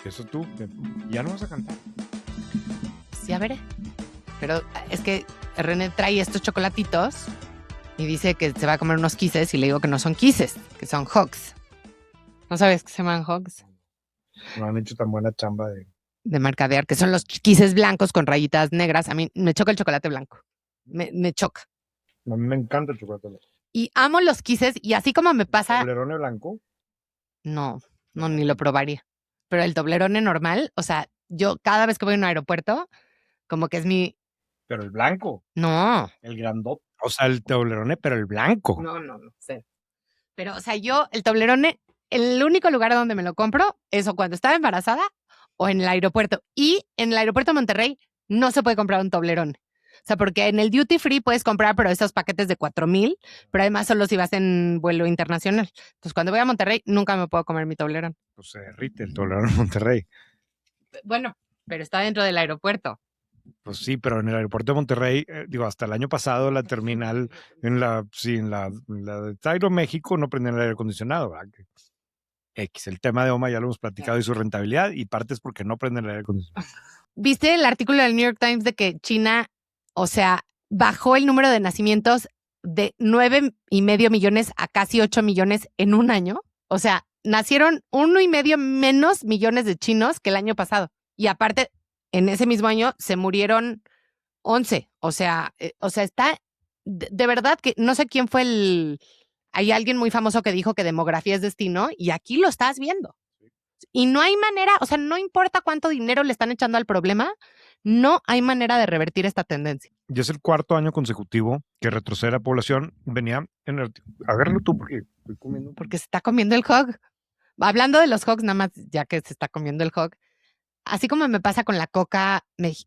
Eso tú, ya no vas a cantar. Sí, ya veré. Pero es que René trae estos chocolatitos y dice que se va a comer unos Kisses y le digo que no son Kisses, que son Hugs. ¿No sabes que se llaman Hugs? No han hecho tan buena chamba de mercadear, que son los Kisses blancos con rayitas negras. A mí me choca el chocolate blanco. Me choca. A mí me encanta el chocolate blanco. Y amo los Kisses y así como me pasa... ¿Toblerone blanco? No, ni lo probaría. Pero el Toblerone normal, o sea, yo cada vez que voy a un aeropuerto, como que es mi... Pero el blanco. No. El grandote. O sea, el Toblerone, pero el blanco. No sé. Pero, o sea, yo, el Toblerone, el único lugar donde me lo compro es o cuando estaba embarazada o en el aeropuerto. Y en el aeropuerto de Monterrey no se puede comprar un Toblerone. O sea, porque en el duty free puedes comprar, pero esos paquetes de 4,000, pero además solo si vas en vuelo internacional. Entonces, cuando voy a Monterrey, nunca me puedo comer mi Toblerone. Pues se derrite el Toblerone en Monterrey. Bueno, pero está dentro del aeropuerto. Pues sí, pero en el aeropuerto de Monterrey, hasta el año pasado la terminal en la de Aeroméxico no prendían el aire acondicionado, ¿verdad? El tema de OMA ya lo hemos platicado y su rentabilidad, y parte es porque no prenden el aire acondicionado. ¿Viste el artículo del New York Times de que China, o sea, bajó el número de nacimientos de 9,5 millones a casi 8 millones en un año? O sea, nacieron 1,5 menos millones de chinos que el año pasado. Y aparte, en ese mismo año se murieron 11. O sea, está de verdad que no sé quién fue hay alguien muy famoso que dijo que demografía es destino y aquí lo estás viendo. Y no hay manera, o sea, no importa cuánto dinero le están echando al problema, no hay manera de revertir esta tendencia. Y es el cuarto año consecutivo que retrocede la población. Venía en el... Agárralo tú porque estoy comiendo. Porque se está comiendo el hog. Hablando de los hogs, nada más, ya que se está comiendo el hog, así como me pasa con la coca,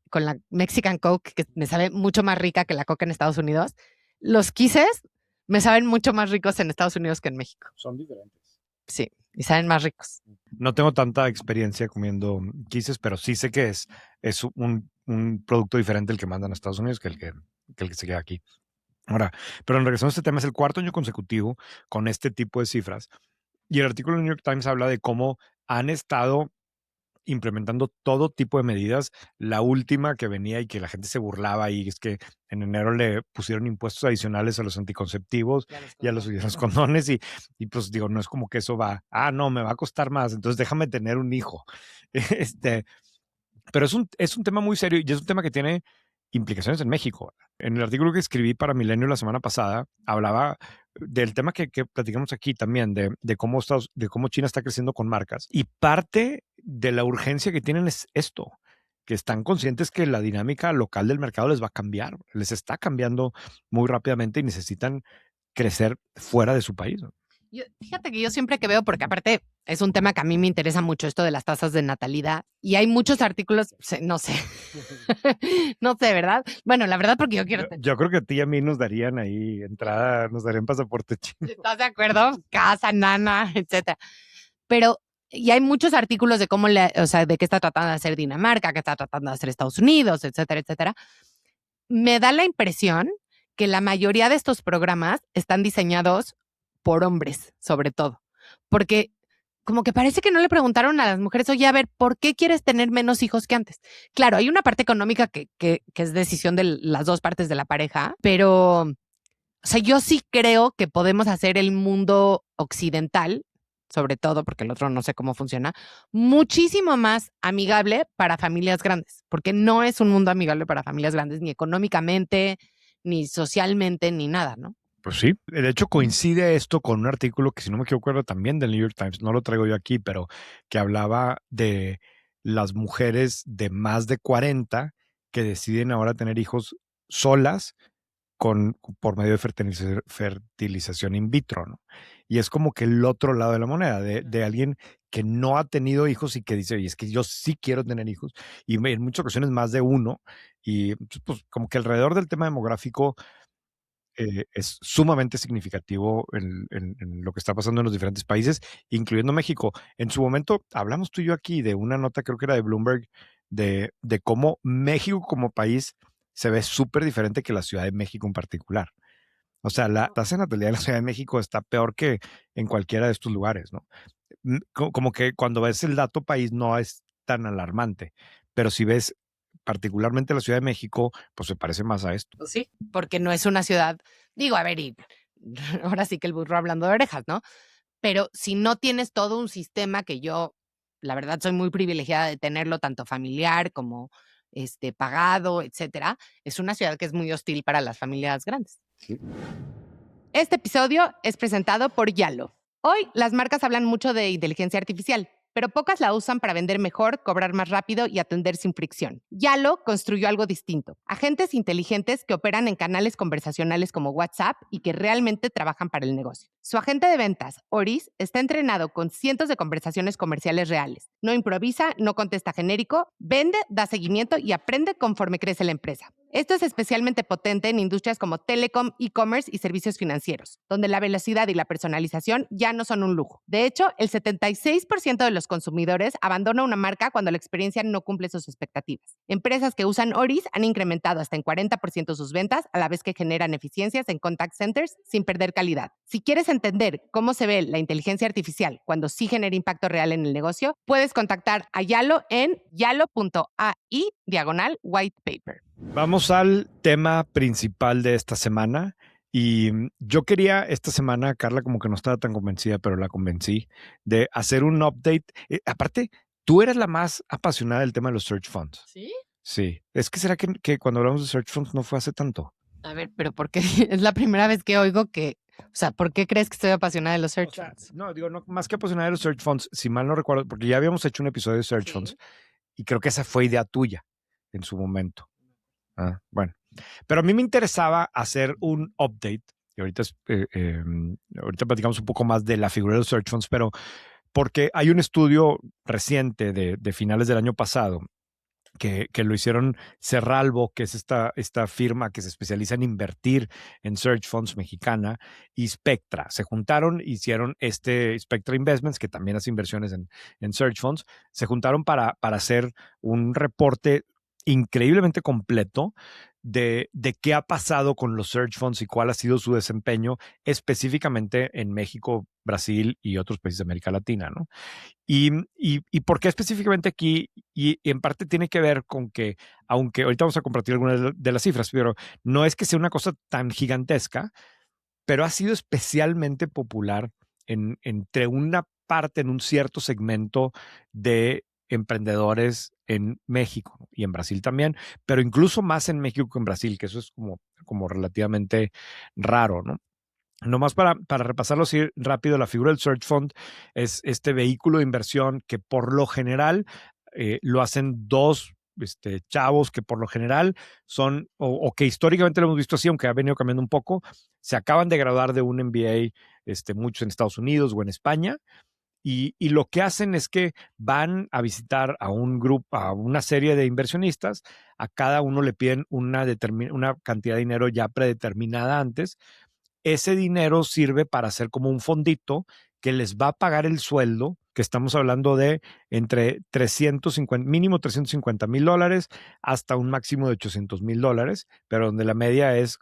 con la Mexican Coke, que me sabe mucho más rica que la coca en Estados Unidos, los Kisses me saben mucho más ricos en Estados Unidos que en México. Son diferentes. Sí, y saben más ricos. No tengo tanta experiencia comiendo Kisses, pero sí sé que es un producto diferente el que mandan a Estados Unidos que el que se queda aquí. Ahora, pero en regresando a este tema, es el cuarto año consecutivo con este tipo de cifras. Y el artículo del New York Times habla de cómo han estado implementando todo tipo de medidas. La última que venía y que la gente se burlaba y es que en enero le pusieron impuestos adicionales a los anticonceptivos y a los condones y pues digo, no es como que eso va, no, me va a costar más, entonces déjame tener un hijo. Pero es un tema muy serio y es un tema que tiene implicaciones en México. En el artículo que escribí para Milenio la semana pasada, hablaba del tema que platicamos aquí también, de cómo China está creciendo con marcas. Y parte de la urgencia que tienen es esto, que están conscientes que la dinámica local del mercado les va a cambiar, les está cambiando muy rápidamente y necesitan crecer fuera de su país. Fíjate que yo siempre que veo, porque aparte es un tema que a mí me interesa mucho, esto de las tasas de natalidad, y hay muchos artículos, no sé, no sé, ¿verdad? Bueno, la verdad porque yo quiero... Yo creo que a ti y a mí nos darían ahí entrada, nos darían pasaporte chino. ¿Estás de acuerdo? Casa, nana, etcétera. Pero, y hay muchos artículos de cómo, o sea, de qué está tratando de hacer Dinamarca, qué está tratando de hacer Estados Unidos, etcétera, etcétera. Me da la impresión que la mayoría de estos programas están diseñados por hombres, sobre todo. Porque como que parece que no le preguntaron a las mujeres, oye, a ver, ¿por qué quieres tener menos hijos que antes? Claro, hay una parte económica que es decisión de las dos partes de la pareja, pero, o sea, yo sí creo que podemos hacer el mundo occidental, sobre todo porque el otro no sé cómo funciona, muchísimo más amigable para familias grandes, porque no es un mundo amigable para familias grandes, ni económicamente, ni socialmente, ni nada, ¿no? Pues sí, de hecho coincide esto con un artículo que si no me equivoco también del New York Times, no lo traigo yo aquí, pero que hablaba de las mujeres de más de 40 que deciden ahora tener hijos solas por medio de fertilización in vitro, ¿no? Y es como que el otro lado de la moneda, de alguien que no ha tenido hijos y que dice, oye, es que yo sí quiero tener hijos, y en muchas ocasiones más de uno, y pues como que alrededor del tema demográfico es sumamente significativo en lo que está pasando en los diferentes países, incluyendo México. En su momento, hablamos tú y yo aquí de una nota, creo que era de Bloomberg, de cómo México como país se ve súper diferente que la Ciudad de México en particular. O sea, la tasa de natalidad de la Ciudad de México está peor que en cualquiera de estos lugares, ¿no? Como que cuando ves el dato país no es tan alarmante. Pero si ves particularmente la Ciudad de México, pues se parece más a esto. Pues sí, porque no es una ciudad, digo, a ver, y ahora sí que el burro hablando de orejas, ¿no? Pero si no tienes todo un sistema que yo, la verdad, soy muy privilegiada de tenerlo, tanto familiar como pagado, etcétera, es una ciudad que es muy hostil para las familias grandes. Sí. Este episodio es presentado por Yalo. Hoy las marcas hablan mucho de inteligencia artificial, pero pocas la usan para vender mejor, cobrar más rápido y atender sin fricción. Yalo construyó algo distinto. Agentes inteligentes que operan en canales conversacionales como WhatsApp y que realmente trabajan para el negocio. Su agente de ventas, Oris, está entrenado con cientos de conversaciones comerciales reales. No improvisa, no contesta genérico, vende, da seguimiento y aprende conforme crece la empresa. Esto es especialmente potente en industrias como telecom, e-commerce y servicios financieros, donde la velocidad y la personalización ya no son un lujo. De hecho, el 76% de los consumidores abandona una marca cuando la experiencia no cumple sus expectativas. Empresas que usan Oris han incrementado hasta en 40% sus ventas, a la vez que generan eficiencias en contact centers sin perder calidad. Si quieres entender cómo se ve la inteligencia artificial cuando sí genera impacto real en el negocio, puedes contactar a Yalo en yalo.ai/white paper. Vamos al tema principal de esta semana. Y yo quería esta semana, Carla como que no estaba tan convencida, pero la convencí de hacer un update. Aparte, tú eres la más apasionada del tema de los search funds. ¿Sí? Sí. Es que será que cuando hablamos de search funds no fue hace tanto. A ver, pero ¿por qué? Es la primera vez que oigo que, o sea, ¿por qué crees que estoy apasionada de los search funds? No, digo, no, más que apasionada de los search funds, si mal no recuerdo, porque ya habíamos hecho un episodio de search funds y creo que esa fue idea tuya en su momento. Bueno, pero a mí me interesaba hacer un update, y ahorita platicamos un poco más de la figura de los search funds, pero porque hay un estudio reciente de finales del año pasado que lo hicieron Cerralvo, que es esta firma que se especializa en invertir en search funds mexicana, y Spectra. Se juntaron, hicieron Spectra Investments, que también hace inversiones en search funds, se juntaron para hacer un reporte increíblemente completo de qué ha pasado con los search funds y cuál ha sido su desempeño específicamente en México, Brasil y otros países de América Latina, ¿no? Y por qué específicamente aquí, y en parte tiene que ver con que, aunque ahorita vamos a compartir algunas de las cifras, pero no es que sea una cosa tan gigantesca, pero ha sido especialmente popular entre una parte, en un cierto segmento de emprendedores en México y en Brasil también, pero incluso más en México que en Brasil, que eso es como relativamente raro, ¿no? Nomás para repasarlo así rápido, la figura del Search Fund es este vehículo de inversión que por lo general lo hacen dos chavos que por lo general son, o que históricamente lo hemos visto así, aunque ha venido cambiando un poco, se acaban de graduar de un MBA, muchos en Estados Unidos o en España, y lo que hacen es que van a visitar a un grupo, a una serie de inversionistas, a cada uno le piden una cantidad de dinero ya predeterminada antes. Ese dinero sirve para hacer como un fondito que les va a pagar el sueldo, que estamos hablando de entre mínimo $350,000 hasta un máximo de $800,000, pero donde la media es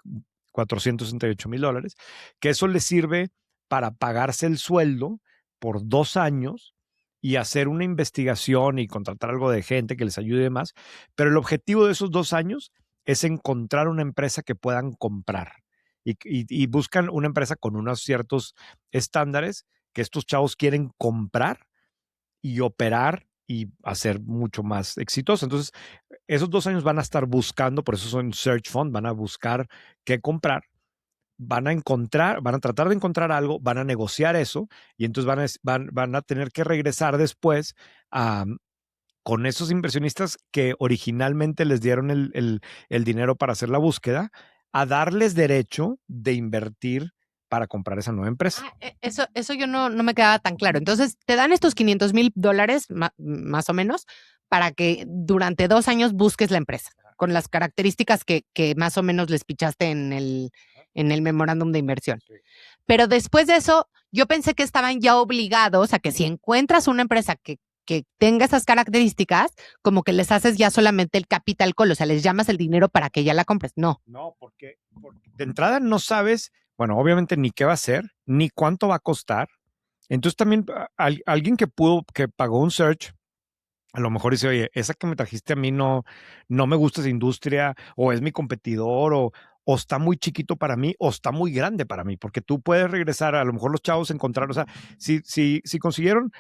$468,000, que eso les sirve para pagarse el sueldo por 2 años y hacer una investigación y contratar algo de gente que les ayude y demás. Pero el objetivo de esos 2 años es encontrar una empresa que puedan comprar. Y buscan una empresa con unos ciertos estándares que estos chavos quieren comprar y operar y hacer mucho más exitoso. Entonces, esos 2 años van a estar buscando, por eso son search fund, van a buscar qué comprar, van a tratar de encontrar algo, van a negociar eso y entonces van a tener que regresar después con esos inversionistas que originalmente les dieron el dinero para hacer la búsqueda, a darles derecho de invertir para comprar esa nueva empresa. Eso yo no me quedaba tan claro. Entonces, te dan estos $500,000 más o menos para que durante 2 años busques la empresa con las características que más o menos les pichaste en el memorándum de inversión. Sí. Pero después de eso, yo pensé que estaban ya obligados a que si encuentras una empresa que tenga esas características, como que les haces ya solamente el capital call, o sea, les llamas el dinero para que ya la compres. No. No, porque de entrada no sabes, bueno, obviamente ni qué va a ser, ni cuánto va a costar. Entonces también alguien que pagó un search A lo mejor dice, oye, esa que me trajiste a mí no me gusta esa industria, o es mi competidor, o está muy chiquito para mí, o está muy grande para mí, porque tú puedes regresar, a lo mejor los chavos encontraron, o sea, si consiguieron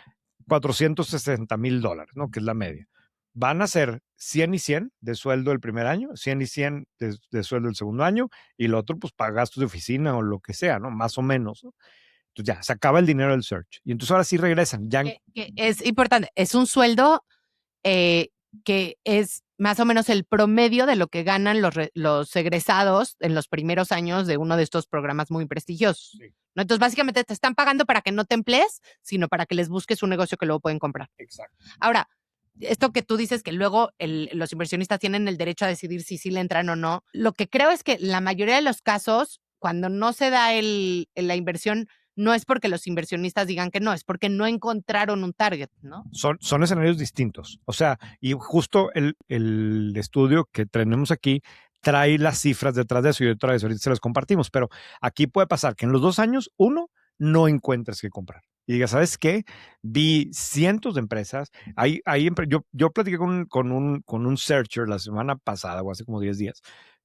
$460,000, ¿no? Que es la media. Van a ser 100 y 100 de sueldo el primer año, 100 y 100 de sueldo el segundo año, y lo otro, pues, para gastos de oficina o lo que sea, ¿no? Más o menos, ¿no? Entonces ya, se acaba el dinero del search. Y entonces ahora sí regresan. Ya Que es importante, es un sueldo eh, que es más o menos el promedio de lo que ganan los egresados en los primeros años de uno de estos programas muy prestigiosos. Sí. ¿No? Entonces, básicamente te están pagando para que no te emplees, sino para que les busques un negocio que luego pueden comprar. Exacto. Ahora, esto que tú dices que luego los inversionistas tienen el derecho a decidir si sí le entran o no, lo que creo es que la mayoría de los casos, cuando no se da la inversión, no es porque los inversionistas digan que no, es porque no encontraron un target, ¿no? Son escenarios distintos. O sea, y justo el estudio que tenemos aquí trae las cifras detrás de eso y otra vez ahorita se las compartimos, pero aquí puede pasar que en los 2 años, uno, no encuentres qué comprar. Y diga, ¿sabes qué? Vi cientos de empresas. Yo platiqué con un searcher la semana pasada o hace como 10 días,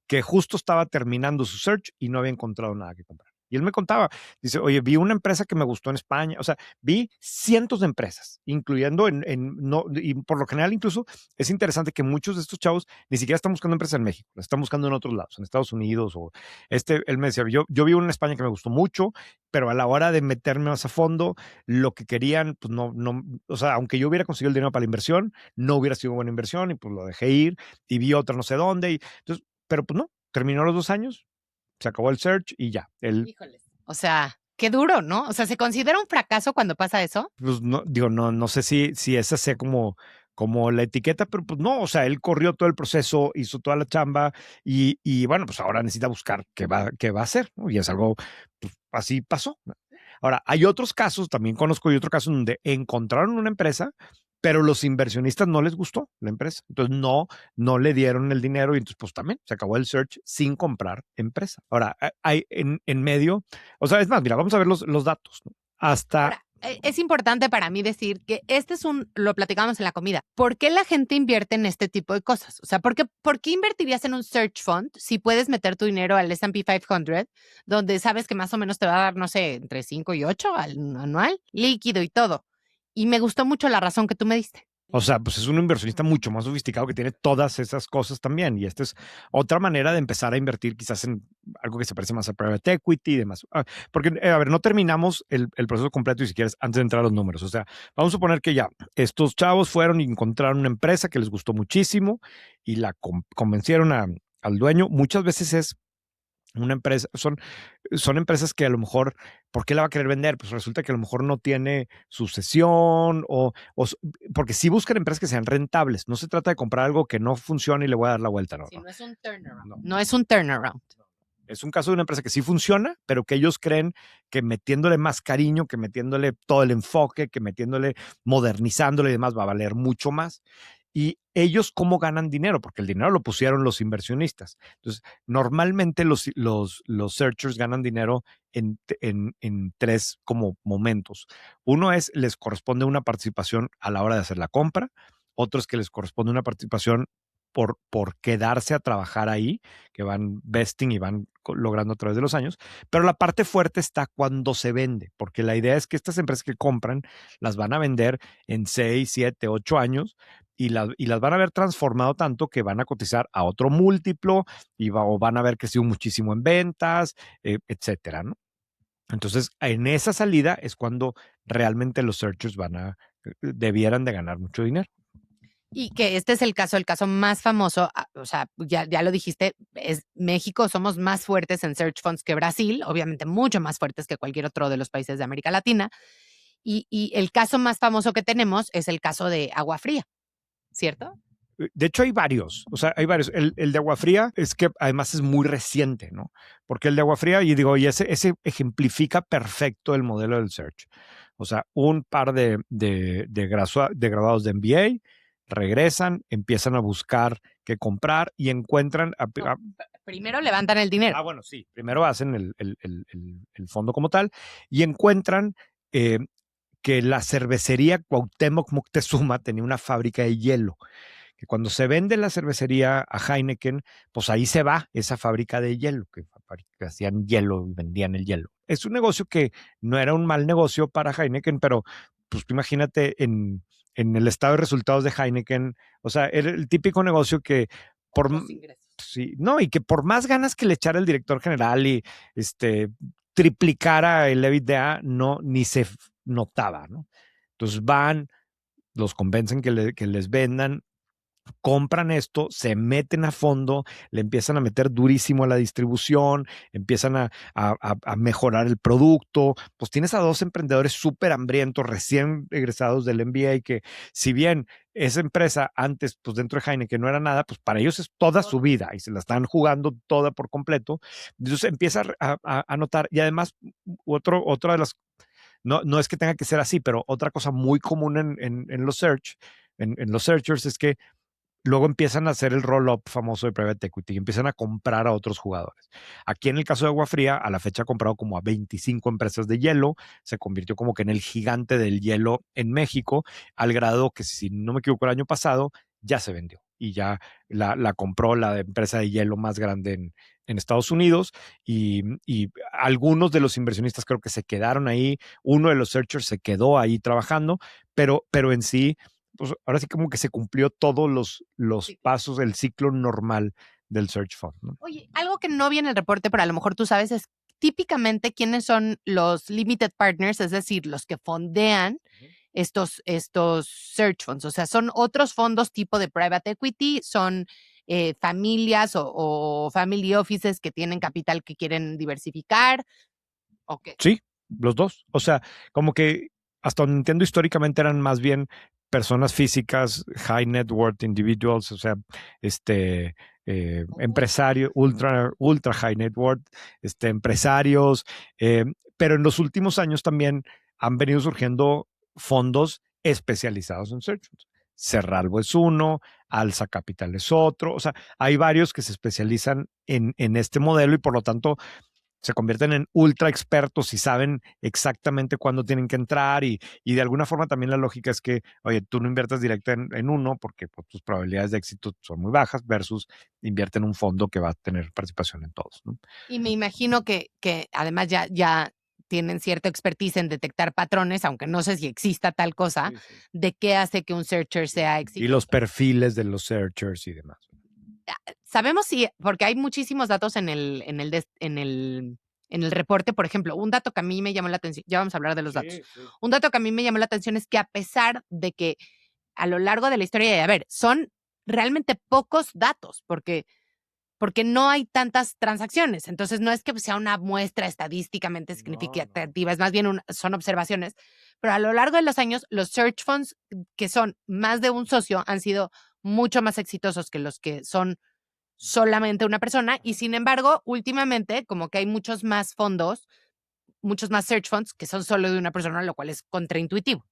que justo estaba terminando su search y no había encontrado nada que comprar. Y él me contaba, dice, oye, vi una empresa que me gustó en España. O sea, vi cientos de empresas, incluyendo no, y por lo general incluso es interesante que muchos de estos chavos ni siquiera están buscando empresas en México, las están buscando en otros lados, en Estados Unidos o él me decía, yo vi una en España que me gustó mucho, pero a la hora de meterme más a fondo, lo que querían, pues no, o sea, aunque yo hubiera conseguido el dinero para la inversión, no hubiera sido buena inversión y pues lo dejé ir y vi otra no sé dónde y entonces, pero pues no, terminó los 2 años, se acabó el search y ya, Híjoles. O sea, qué duro, ¿no? O sea, ¿se considera un fracaso cuando pasa eso? pues no, digo, no sé si esa sea como la etiqueta, pero pues no, o sea, él corrió todo el proceso, hizo toda la chamba y bueno, pues ahora necesita buscar qué va a hacer, ¿no? Y es algo, pues así pasó. Ahora, hay otros casos, también conozco y otro caso donde encontraron una empresa, pero los inversionistas no les gustó la empresa. Entonces no le dieron el dinero y entonces pues también se acabó el search sin comprar empresa. Ahora, hay en medio, o sea, es más, mira, vamos a ver los datos, ¿no? Hasta Ahora, es importante para mí decir que lo platicamos en la comida. ¿Por qué la gente invierte en este tipo de cosas? O sea, ¿por qué invertirías en un search fund si puedes meter tu dinero al S&P 500, donde sabes que más o menos te va a dar, no sé, entre 5 y 8 anual, líquido y todo? Y me gustó mucho la razón que tú me diste. O sea, pues es un inversionista mucho más sofisticado que tiene todas esas cosas también. Y esta es otra manera de empezar a invertir quizás en algo que se parece más a private equity y demás. Porque, a ver, no terminamos el proceso completo y si quieres, antes de entrar a los números. O sea, vamos a suponer que ya estos chavos fueron y encontraron una empresa que les gustó muchísimo y la convencieron al dueño. Muchas veces es una empresa, son empresas que a lo mejor, ¿por qué la va a querer vender? Pues resulta que a lo mejor no tiene sucesión porque sí buscan empresas que sean rentables. No se trata de comprar algo que no funcione y le voy a dar la vuelta, no, Sí, no. no es un turnaround. No. No es un turnaround. Es un caso de una empresa que sí funciona, pero que ellos creen que metiéndole más cariño, que metiéndole todo el enfoque, que metiéndole, modernizándole y demás, va a valer mucho más. Y ellos cómo ganan dinero, porque el dinero lo pusieron los inversionistas. Entonces, normalmente los searchers ganan dinero en tres como momentos. Uno es, les corresponde una participación a la hora de hacer la compra. Otro es que les corresponde una participación por quedarse a trabajar ahí, que van vesting y van logrando a través de los años. Pero la parte fuerte está cuando se vende, porque la idea es que estas empresas que compran las van a vender en 6, 7, 8 años y las van a ver transformado tanto que van a cotizar a otro múltiplo o van a ver que crecido muchísimo en ventas, etcétera, ¿no? Entonces, en esa salida es cuando realmente los searchers debieran de ganar mucho dinero. Y que este es el caso más famoso, o sea, ya lo dijiste, es México, somos más fuertes en search funds que Brasil, obviamente mucho más fuertes que cualquier otro de los países de América Latina. Y el caso más famoso que tenemos es el caso de Agua Fría, ¿cierto? De hecho, hay varios, o sea, hay varios. El de agua fría es que además es muy reciente, ¿no? Porque el de agua fría, y digo, y ese ejemplifica perfecto el modelo del search. O sea, un par de graduados de MBA regresan, empiezan a buscar qué comprar y encuentran. Primero levantan el dinero. Bueno, sí. Primero hacen el fondo como tal y encuentran eh, que la cervecería Cuauhtémoc Moctezuma tenía una fábrica de hielo, que cuando se vende la cervecería a Heineken, pues ahí se va esa fábrica de hielo, que hacían hielo y vendían el hielo. Es un negocio que no era un mal negocio para Heineken, pero pues tú imagínate en el estado de resultados de Heineken, o sea, era el típico negocio que por, sí, no, y que por más ganas que le echara el director general y triplicara el EBITDA, no, ni se notaba, ¿no? Entonces van, los convencen que les vendan, compran esto, se meten a fondo, le empiezan a meter durísimo a la distribución, empiezan a mejorar el producto. Pues tienes a dos emprendedores súper hambrientos, recién egresados del MBA, que si bien esa empresa antes, pues dentro de Heineken no era nada, pues para ellos es toda su vida y se la están jugando toda por completo. Entonces empieza a notar, y además otra de las, no es que tenga que ser así, pero otra cosa muy común en los en los searchers es que luego empiezan a hacer el roll-up famoso de private equity y empiezan a comprar a otros jugadores. Aquí en el caso de Agua Fría, a la fecha ha comprado como a 25 empresas de hielo, se convirtió como que en el gigante del hielo en México, al grado que, si no me equivoco, el año pasado ya se vendió y ya la compró la empresa de hielo más grande en Estados Unidos, y algunos de los inversionistas creo que se quedaron ahí, uno de los searchers se quedó ahí trabajando, pero en sí pues ahora sí como que se cumplió todos los pasos del ciclo normal del search fund, ¿no? Oye, algo que no viene en el reporte, pero a lo mejor tú sabes, es típicamente quiénes son los limited partners, es decir, los que fondean estos search funds. O sea, son otros fondos tipo de private equity, son familias o family offices que tienen capital que quieren diversificar. ¿O qué? Sí, los dos. O sea, como que hasta donde entiendo históricamente eran más bien personas físicas, high net worth individuals, o sea, empresarios, ultra high net worth, empresarios, pero en los últimos años también han venido surgiendo fondos especializados en search funds. Cerralvo es uno, Alza Capital es otro, o sea, hay varios que se especializan en este modelo y por lo tanto se convierten en ultra expertos y saben exactamente cuándo tienen que entrar, y de alguna forma también la lógica es que, oye, tú no inviertas directo en uno porque pues, tus probabilidades de éxito son muy bajas versus invierte en un fondo que va a tener participación en todos, ¿no? Y me imagino que además ya tienen cierta expertise en detectar patrones, aunque no sé si exista tal cosa, de qué hace que un searcher sea exitoso. Y los perfiles de los searchers y demás. Sabemos si, porque hay muchísimos datos en el reporte. Por ejemplo, un dato que a mí me llamó la atención, ya vamos a hablar de los datos. Sí. Un dato que a mí me llamó la atención es que a pesar de que a lo largo de la historia, a ver, son realmente pocos datos, porque no hay tantas transacciones. Entonces, no es que sea una muestra estadísticamente significativa, es más bien son observaciones. Pero a lo largo de los años, los search funds que son más de un socio han sido mucho más exitosos que los que son solamente una persona. Y sin embargo, últimamente, como que hay muchos más fondos, muchos más search funds que son solo de una persona, lo cual es contraintuitivo.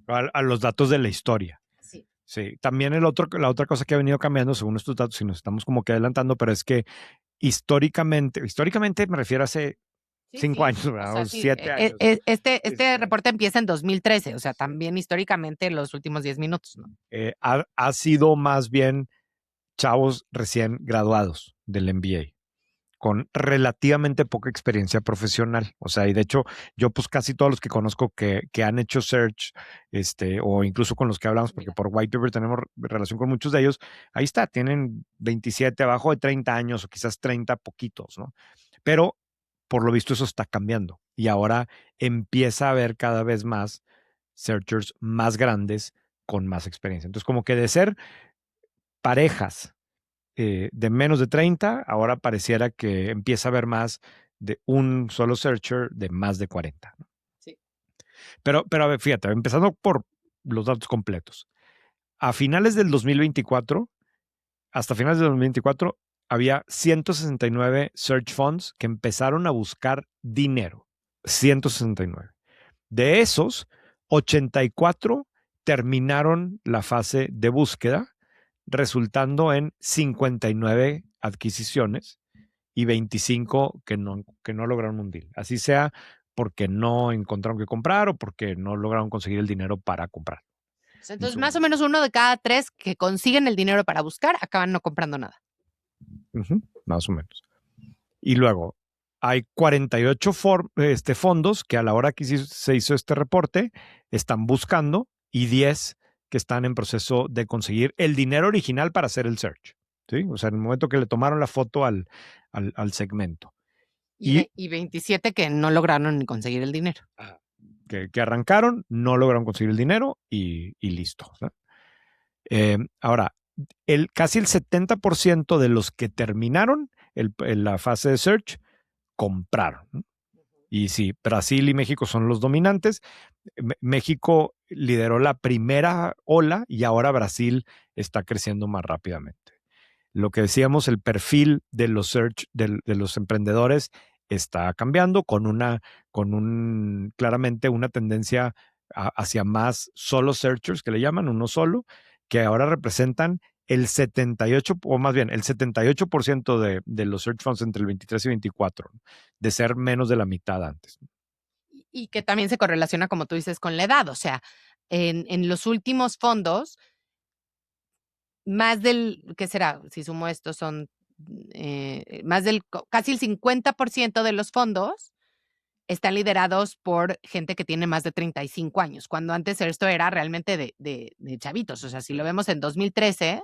A los datos de la historia. Sí, también la otra cosa que ha venido cambiando según estos datos, y nos estamos como que adelantando, pero es que históricamente me refiero a hace 5 años, ¿verdad? O sea, 7 años. Este reporte empieza en 2013, o sea, también históricamente los últimos 10 minutos, ¿no? Ha sido más bien chavos recién graduados del MBA con relativamente poca experiencia profesional. O sea, y de hecho, yo pues casi todos los que conozco que han hecho search, o incluso con los que hablamos, porque por White Paper tenemos relación con muchos de ellos, ahí está, tienen 27, abajo de 30 años o quizás 30 poquitos, ¿no? Pero por lo visto eso está cambiando y ahora empieza a haber cada vez más searchers más grandes con más experiencia. Entonces, como que de ser parejas de menos de 30, ahora pareciera que empieza a haber más de un solo searcher de más de 40. ¿No? Sí. Pero a ver, fíjate, empezando por los datos completos. A finales del 2024, hasta finales del 2024, había 169 search funds que empezaron a buscar dinero. 169. De esos, 84 terminaron la fase de búsqueda, resultando en 59 adquisiciones y 25 que no lograron un deal. Así sea porque no encontraron qué comprar o porque no lograron conseguir el dinero para comprar. Entonces, más o menos 1 de cada 3 que consiguen el dinero para buscar acaban no comprando nada. Más o menos. Y luego, hay 48 fondos que a la hora que se hizo este reporte están buscando y 10 que están en proceso de conseguir el dinero original para hacer el search. ¿Sí? O sea, en el momento que le tomaron la foto al segmento. Y 27 que no lograron ni conseguir el dinero. Que arrancaron, no lograron conseguir el dinero y listo. ¿No? Ahora, casi el 70% de los que terminaron la fase de search compraron. ¿No? Y sí, Brasil y México son los dominantes. México lideró la primera ola y ahora Brasil está creciendo más rápidamente. Lo que decíamos, el perfil de los search de los emprendedores está cambiando claramente una tendencia hacia más solo searchers, que le llaman uno solo, que ahora representan el 78, o más bien el 78% de los search funds entre el 23 y 24, de ser menos de la mitad antes. Y que también se correlaciona, como tú dices, con la edad. O sea, en los últimos fondos, más del, ¿qué será? Si sumo esto, son casi el 50% de los fondos están liderados por gente que tiene más de 35 años, cuando antes esto era realmente de chavitos. O sea, si lo vemos en 2013,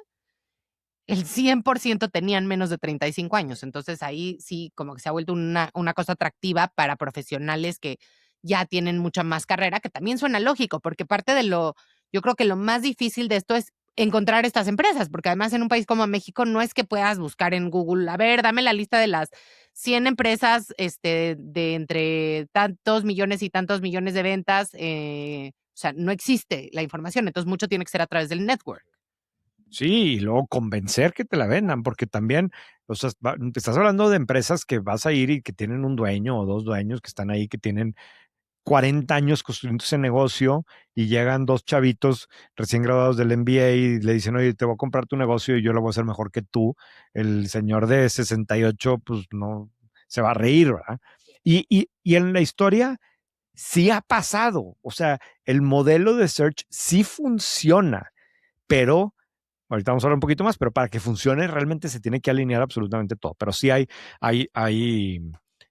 el 100% tenían menos de 35 años. Entonces ahí sí como que se ha vuelto una cosa atractiva para profesionales que ya tienen mucha más carrera, que también suena lógico, porque yo creo que lo más difícil de esto es encontrar estas empresas, porque además en un país como México no es que puedas buscar en Google, a ver, dame la lista de las 100 empresas de entre tantos millones y tantos millones de ventas. O sea, no existe la información, entonces mucho tiene que ser a través del network. Sí, y luego convencer que te la vendan, porque también, o sea, te estás hablando de empresas que vas a ir y que tienen un dueño o dos dueños que están ahí, que tienen 40 años construyendo ese negocio y llegan dos chavitos recién graduados del MBA y le dicen, oye, te voy a comprar tu negocio y yo lo voy a hacer mejor que tú. El señor de 68, pues no, se va a reír, ¿verdad? Y en la historia sí ha pasado, o sea, el modelo de search sí funciona, pero ahorita vamos a hablar un poquito más, pero para que funcione realmente se tiene que alinear absolutamente todo. Pero sí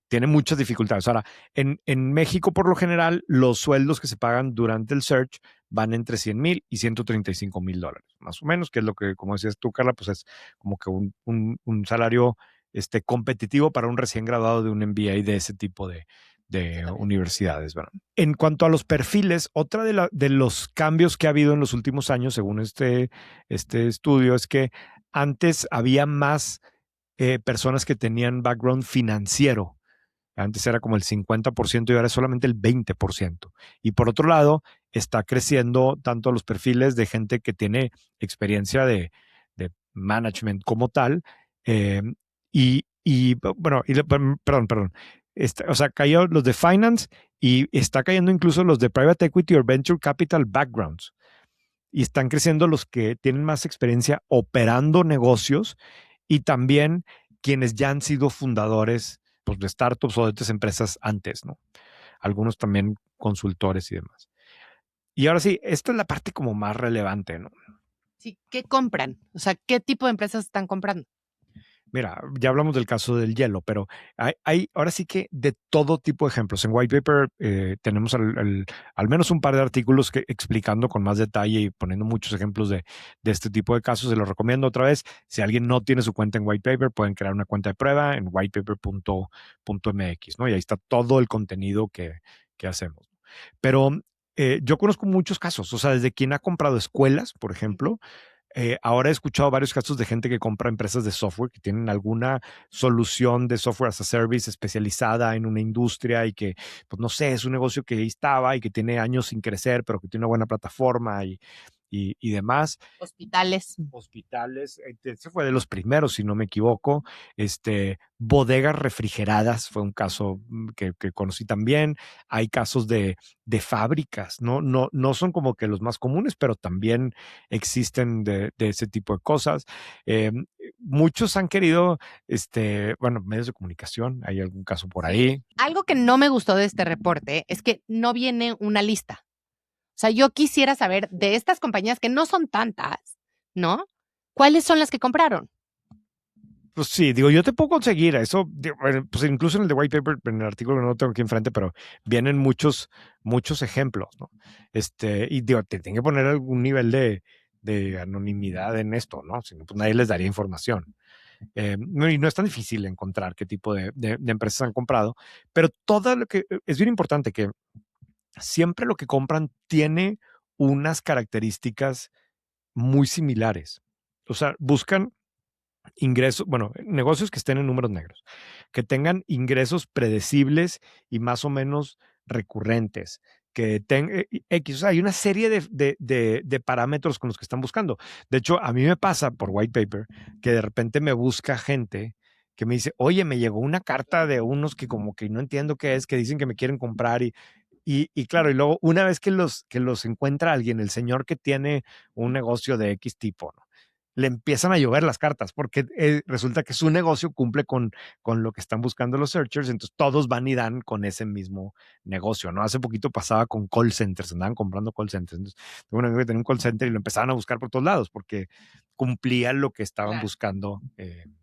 tiene muchas dificultades. Ahora, en México, por lo general, los sueldos que se pagan durante el search van entre 100,000 y $135,000, más o menos, que es lo que, como decías tú, Carla, pues es como que un salario competitivo para un recién graduado de un MBA de ese tipo de universidades. ¿Verdad? En cuanto a los perfiles, otra de los cambios que ha habido en los últimos años, según este estudio, es que antes había más personas que tenían background financiero. Antes era como el 50% y ahora es solamente el 20%. Y por otro lado, está creciendo tanto los perfiles de gente que tiene experiencia de management como tal. Perdón. O sea, cayó los de finance y está cayendo incluso los de private equity o venture capital backgrounds. Y están creciendo los que tienen más experiencia operando negocios y también quienes ya han sido fundadores, pues, de startups o de otras empresas antes, ¿no? Algunos también consultores y demás. Y ahora sí, esta es la parte como más relevante, ¿no? Sí, ¿qué compran? O sea, ¿qué tipo de empresas están comprando? Mira, ya hablamos del caso del hielo, pero hay ahora sí que de todo tipo de ejemplos. En White Paper tenemos al menos un par de artículos explicando con más detalle y poniendo muchos ejemplos de este tipo de casos. Se los recomiendo otra vez. Si alguien no tiene su cuenta en White Paper, pueden crear una cuenta de prueba en whitepaper.mx, ¿no? Y ahí está todo el contenido que hacemos. Pero yo conozco muchos casos, o sea, desde quien ha comprado escuelas, por ejemplo. Ahora he escuchado varios casos de gente que compra empresas de software que tienen alguna solución de software as a service especializada en una industria y que, pues no sé, es un negocio que ahí estaba y que tiene años sin crecer, pero que tiene una buena plataforma y y demás. Hospitales. Hospitales, ese fue de los primeros, si no me equivoco. Bodegas refrigeradas fue un caso que conocí también. Hay casos de fábricas, no son como que los más comunes, pero también existen de ese tipo de cosas. Eh, Muchos han querido, bueno, medios de comunicación, hay algún caso por ahí. Algo que no me gustó de este reporte es que no viene una lista. O sea, yo quisiera saber de estas compañías que no son tantas, ¿no? ¿Cuáles son las que compraron? Pues sí, digo, yo te puedo conseguir eso, pues incluso en el de White Paper, en el artículo que no lo tengo aquí enfrente, pero vienen muchos ejemplos, ¿no? Y digo, te tienen que poner algún nivel de anonimidad en esto, ¿no? Si no, pues nadie les daría información. Y no es tan difícil encontrar qué tipo de empresas han comprado, pero todo lo que es bien importante que siempre lo que compran tiene unas características muy similares. O sea, buscan ingresos, bueno, negocios que estén en números negros, que tengan ingresos predecibles y más o menos recurrentes, que tengan X, o sea, hay una serie de parámetros con los que están buscando. De hecho, a mí me pasa por White Paper que de repente me busca gente que me dice, oye, me llegó una carta de unos que como que no entiendo qué es, que dicen que me quieren comprar y claro, y luego una vez que los encuentra alguien, el señor que tiene un negocio de X tipo, ¿no? Le empiezan a llover las cartas porque resulta que su negocio cumple con lo que están buscando los searchers, entonces todos van y dan con ese mismo negocio, ¿no? Hace poquito pasaba con call centers, andaban comprando call centers, entonces tengo un amigo que tenía un call center y lo empezaban a buscar por todos lados porque cumplía lo que estaban buscando.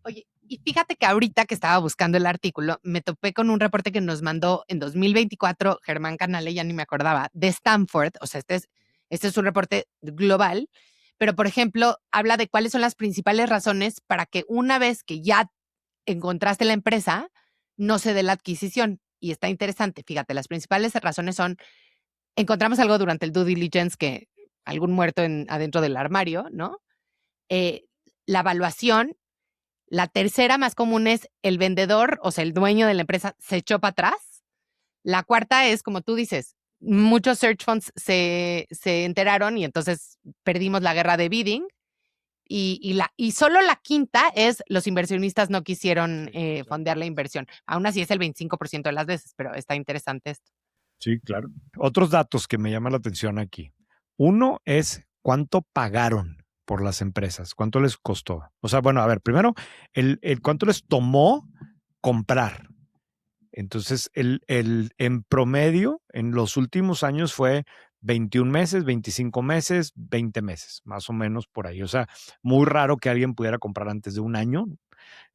Oye, y fíjate que ahorita que estaba buscando el artículo, me topé con un reporte que nos mandó en 2024 Germán Canale, ya ni me acordaba, de Stanford. O sea, este es un reporte global, pero por ejemplo, habla de cuáles son las principales razones para que una vez que ya encontraste la empresa, no se dé la adquisición. Y está interesante, fíjate, las principales razones son, encontramos algo durante el due diligence que algún muerto adentro del armario, ¿no? Eh, la evaluación. La tercera más común es el vendedor, o sea, el dueño de la empresa se echó para atrás. La cuarta es, como tú dices, muchos search funds se enteraron y entonces perdimos la guerra de bidding. Y solo la quinta es los inversionistas no quisieron fondear la inversión. Aún así es el 25% de las veces, pero está interesante esto. Sí, claro. Otros datos que me llaman la atención aquí. Uno es cuánto pagaron por las empresas, cuánto les costó. O sea, bueno, a ver, primero, el cuánto les tomó comprar. Entonces, en promedio, en los últimos años fue 21 meses, 25 meses, 20 meses, más o menos por ahí. O sea, muy raro que alguien pudiera comprar antes de un año,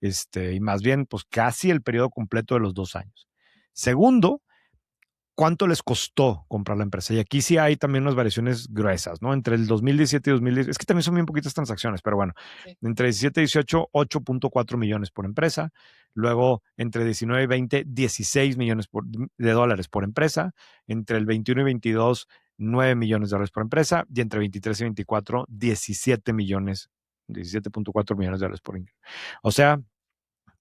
y más bien, pues casi el periodo completo de los 2 años. Segundo, cuánto les costó comprar la empresa. Y aquí sí hay también unas variaciones gruesas, ¿no? Entre el 2017 y 2010, es que también son bien poquitas transacciones, pero bueno, sí. Entre 17 y 18, 8.4 millones por empresa. Luego, entre 19 y 20, 16 millones de dólares por empresa. Entre el 21 y 22, 9 millones de dólares por empresa. Y entre 23 y 24, 17 millones, 17.4 millones de dólares por empresa. O sea,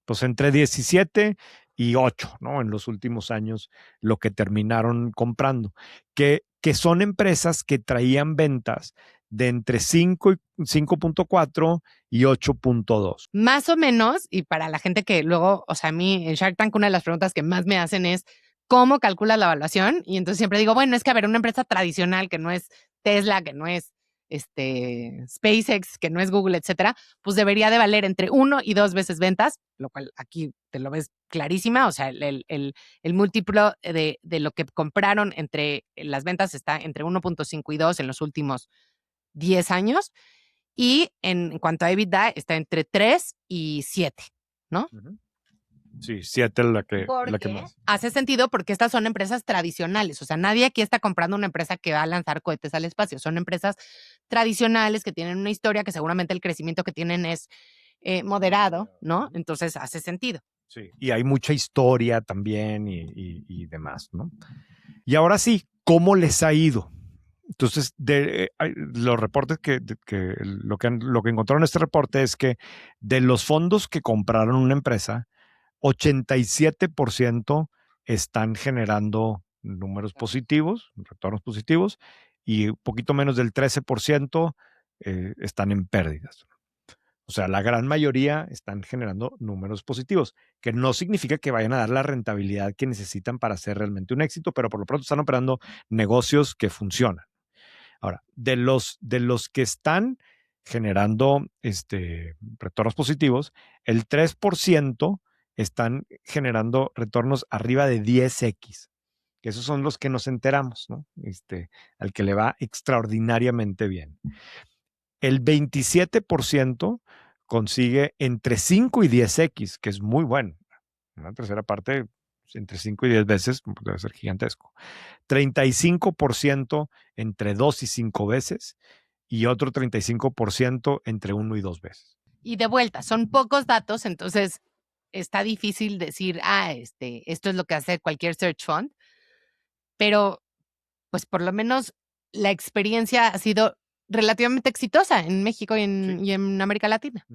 pues entre 17 y 8, ¿no? En los últimos años, lo que terminaron comprando, que son empresas que traían ventas de entre 5.4 y 8.2. Más o menos, y para la gente que luego, o sea, a mí en Shark Tank una de las preguntas que más me hacen es, ¿cómo calculas la evaluación? Y entonces siempre digo, bueno, es que a ver, una empresa tradicional que no es Tesla, que no es SpaceX, que no es Google, etcétera, pues debería de valer entre 1 y 2 veces ventas, lo cual aquí te lo ves clarísima, o sea, el múltiplo de lo que compraron entre las ventas está entre 1.5 y 2 en los últimos 10 años, y en cuanto a EBITDA está entre 3 y 7, ¿no? Sí, 7 es la que más. Hace sentido porque estas son empresas tradicionales, o sea, nadie aquí está comprando una empresa que va a lanzar cohetes al espacio, son empresas tradicionales que tienen una historia que seguramente el crecimiento que tienen es moderado, ¿no? Entonces hace sentido. Sí, y hay mucha historia también y demás, ¿no? Y ahora sí, ¿cómo les ha ido? Entonces, los reportes lo que encontraron en este reporte es que de los fondos que compraron una empresa, 87% están generando números positivos, retornos positivos, y un poquito menos del 13% están en pérdidas. O sea, la gran mayoría están generando números positivos, que no significa que vayan a dar la rentabilidad que necesitan para ser realmente un éxito, pero por lo pronto están operando negocios que funcionan. Ahora, de los que están generando retornos positivos, el 3% están generando retornos arriba de 10x, que esos son los que nos enteramos, ¿no? Al que le va extraordinariamente bien. El 27% consigue entre 5 y 10x, que es muy bueno. Una tercera parte, entre 5 y 10 veces, debe ser gigantesco. 35% entre 2 y 5 veces y otro 35% entre 1 y 2 veces. Y de vuelta, son pocos datos, entonces está difícil decir, esto es lo que hace cualquier search fund, pero pues por lo menos la experiencia ha sido relativamente exitosa en México y en América Latina.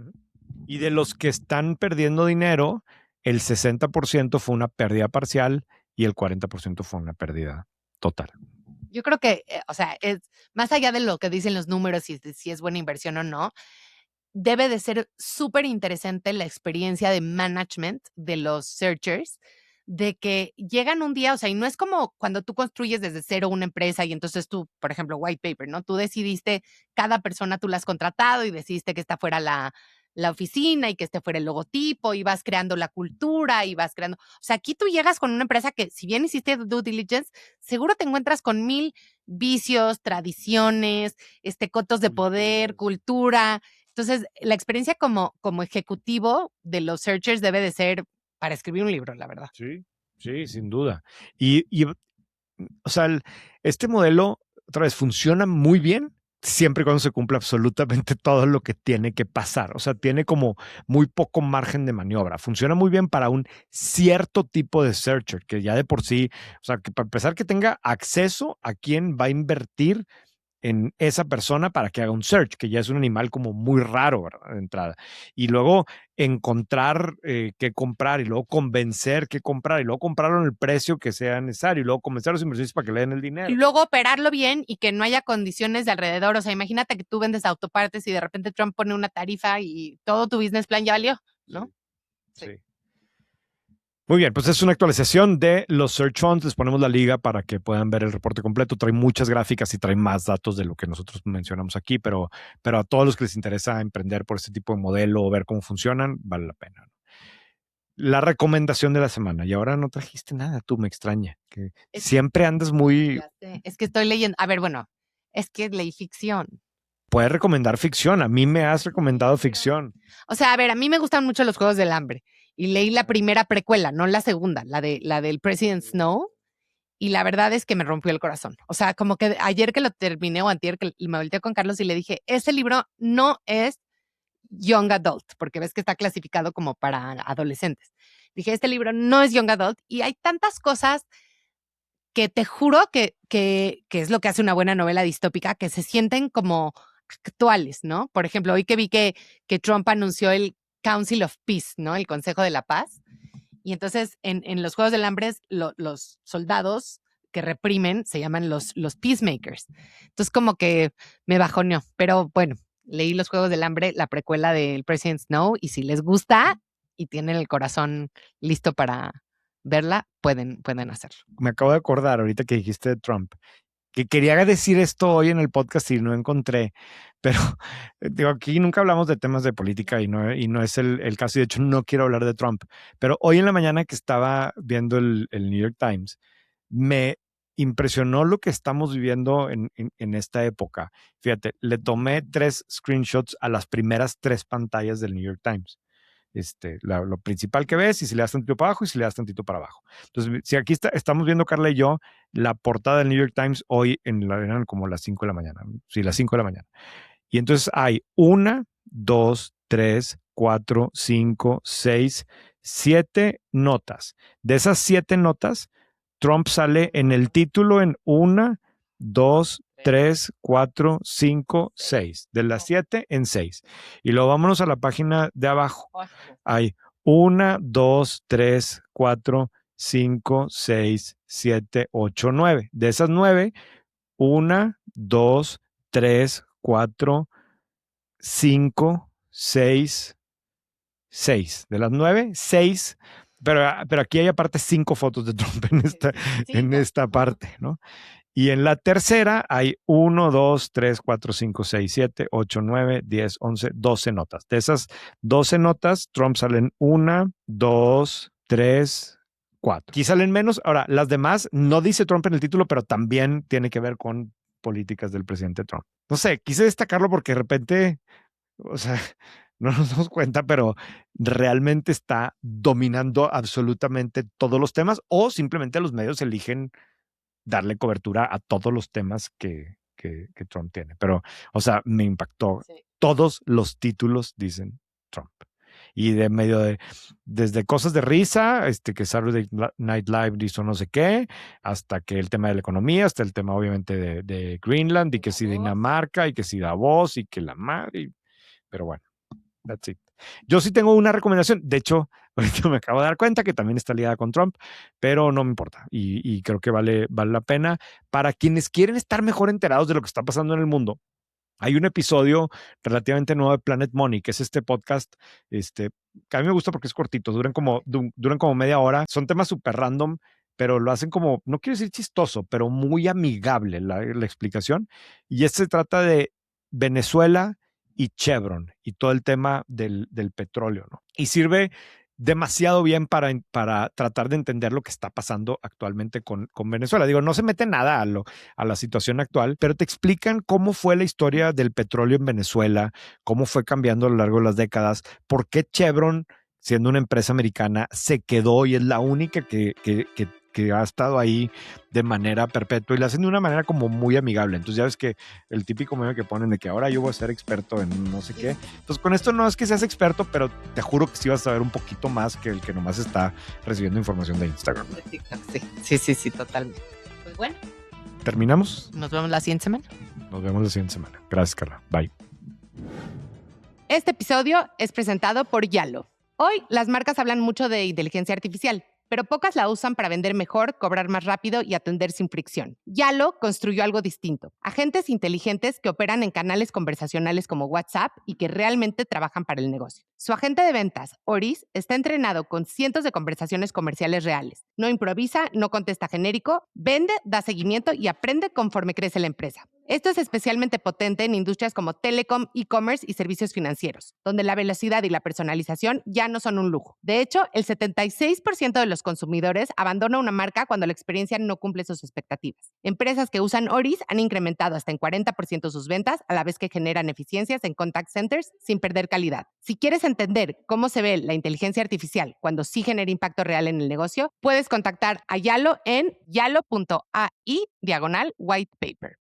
Y de los que están perdiendo dinero, el 60% fue una pérdida parcial y el 40% fue una pérdida total. Yo creo que, es más allá de lo que dicen los números y si es buena inversión o no, debe de ser súper interesante la experiencia de management de los searchers, de que llegan un día, y no es como cuando tú construyes desde cero una empresa y entonces tú, por ejemplo, white paper, ¿no? Tú decidiste, cada persona tú la has contratado y decidiste que esta fuera la oficina y que este fuera el logotipo y vas creando la cultura y vas creando, aquí tú llegas con una empresa que si bien hiciste due diligence, seguro te encuentras con 1000 vicios, tradiciones, cotos de poder, cultura. Entonces, la experiencia como ejecutivo de los searchers debe de ser para escribir un libro, la verdad. Sí, sí, sin duda. Y o sea, este modelo, otra vez, funciona muy bien siempre y cuando se cumpla absolutamente todo lo que tiene que pasar. O sea, tiene como muy poco margen de maniobra. Funciona muy bien para un cierto tipo de searcher, que ya de por sí, o sea, que para empezar que tenga acceso a quién va a invertir en esa persona para que haga un search, que ya es un animal como muy raro, ¿verdad? De entrada. Y luego encontrar qué comprar y luego convencer qué comprar y luego comprarlo en el precio que sea necesario y luego convencer a los inversionistas para que le den el dinero. Y luego operarlo bien y que no haya condiciones de alrededor. O sea, imagínate que tú vendes autopartes y de repente Trump pone una tarifa y todo tu business plan ya valió, ¿no? Sí. Sí. Muy bien, pues es una actualización de los search funds. Les ponemos la liga para que puedan ver el reporte completo. Trae muchas gráficas y trae más datos de lo que nosotros mencionamos aquí, pero a todos los que les interesa emprender por este tipo de modelo o ver cómo funcionan, vale la pena. La recomendación de la semana. Y ahora no trajiste nada, tú, me extraña. Que siempre andas muy... Es que estoy leyendo. A ver, bueno, es que leí ficción. Puedes recomendar ficción. A mí me has recomendado ficción. O sea, a ver, a mí me gustan mucho los Juegos del Hambre. Y leí la primera precuela, no la segunda, la del President Snow. Y la verdad es que me rompió el corazón. O sea, como que ayer que lo terminé o antier que me volteé con Carlos y le dije, ese libro no es young adult, porque ves que está clasificado como para adolescentes. Dije, este libro no es young adult y hay tantas cosas que te juro que es lo que hace una buena novela distópica, que se sienten como actuales, ¿no? Por ejemplo, hoy que vi que Trump anunció el Council of Peace, ¿no? El Consejo de la Paz. Y entonces en los Juegos del Hambre los soldados que reprimen se llaman los peacemakers. Entonces como que me bajoneó, pero bueno, leí los Juegos del Hambre, la precuela del President Snow, y si les gusta y tienen el corazón listo para verla, pueden hacerlo. Me acabo de acordar ahorita que dijiste de Trump, que quería decir esto hoy en el podcast y no encontré, pero digo, aquí nunca hablamos de temas de política y no es el caso, y de hecho no quiero hablar de Trump, pero hoy en la mañana que estaba viendo el New York Times, me impresionó lo que estamos viviendo en esta época. Fíjate, le tomé 3 screenshots a las primeras 3 pantallas del New York Times. Lo principal que ves, y si le das tantito para abajo y si le das tantito para abajo. Entonces, si aquí estamos viendo, Carla y yo, la portada del New York Times hoy eran como las 5 de la mañana. Sí, las 5 de la mañana. Y entonces hay 1, 2, 3, 4, 5, 6, 7 notas. De esas 7 notas, Trump sale en el título en 1, 2, 3, 4, 5, 6. De las 7 en 6. Y luego vámonos a la página de abajo. Hay 1, 2, 3, 4, 5, 6, 7, 8, 9. De esas 9, 1, 2, 3, 4, 5, 6, 6. De las 9, 6. Pero aquí hay aparte 5 fotos de Trump en esta parte, ¿no? Y en la tercera hay 1, 2, 3, 4, 5, 6, 7, 8, 9, 10, 11, 12 notas. De esas 12 notas, Trump salen 1, 2, 3, 4. Aquí salen menos. Ahora, las demás no dice Trump en el título, pero también tiene que ver con políticas del presidente Trump. No sé, quise destacarlo porque de repente, o sea, no nos damos cuenta, pero realmente está dominando absolutamente todos los temas o simplemente los medios eligen darle cobertura a todos los temas que Trump tiene. Pero, o sea, me impactó. Sí. Todos los títulos dicen Trump. Y de medio de, desde cosas de risa, que Saturday Night Live hizo no sé qué, hasta que el tema de la economía, hasta el tema obviamente de Greenland, y que si Dinamarca, y que si Davos, y que la madre. Pero bueno, that's it. Yo sí tengo una recomendación. De hecho, ahorita me acabo de dar cuenta que también está ligada con Trump, pero no me importa. Y creo que vale la pena. Para quienes quieren estar mejor enterados de lo que está pasando en el mundo, hay un episodio relativamente nuevo de Planet Money, que es este podcast, que a mí me gusta porque es cortito, duran como media hora. Son temas súper random, pero lo hacen como, no quiero decir chistoso, pero muy amigable la explicación. Y se trata de Venezuela y Chevron y todo el tema del petróleo, ¿no? Y sirve demasiado bien para tratar de entender lo que está pasando actualmente con Venezuela. Digo, no se mete nada a la situación actual, pero te explican cómo fue la historia del petróleo en Venezuela, cómo fue cambiando a lo largo de las décadas, por qué Chevron, siendo una empresa americana, se quedó y es la única que ha estado ahí de manera perpetua y la hacen de una manera como muy amigable. Entonces ya ves que el típico meme que ponen de que ahora yo voy a ser experto en no sé qué. Entonces con esto no es que seas experto, pero te juro que sí vas a saber un poquito más que el que nomás está recibiendo información de Instagram. De TikTok, sí, totalmente. Pues bueno. ¿Terminamos? Nos vemos la siguiente semana. Nos vemos la siguiente semana. Gracias, Carla. Bye. Este episodio es presentado por Yalo. Hoy las marcas hablan mucho de inteligencia artificial, pero pocas la usan para vender mejor, cobrar más rápido y atender sin fricción. Yalo construyó algo distinto. Agentes inteligentes que operan en canales conversacionales como WhatsApp y que realmente trabajan para el negocio. Su agente de ventas, Oris, está entrenado con cientos de conversaciones comerciales reales. No improvisa, no contesta genérico, vende, da seguimiento y aprende conforme crece la empresa. Esto es especialmente potente en industrias como telecom, e-commerce y servicios financieros, donde la velocidad y la personalización ya no son un lujo. De hecho, el 76% de los consumidores abandona una marca cuando la experiencia no cumple sus expectativas. Empresas que usan Oris han incrementado hasta en 40% sus ventas, a la vez que generan eficiencias en contact centers sin perder calidad. Si quieres entender cómo se ve la inteligencia artificial cuando sí genera impacto real en el negocio, puedes contactar a Yalo en yalo.ai/white paper.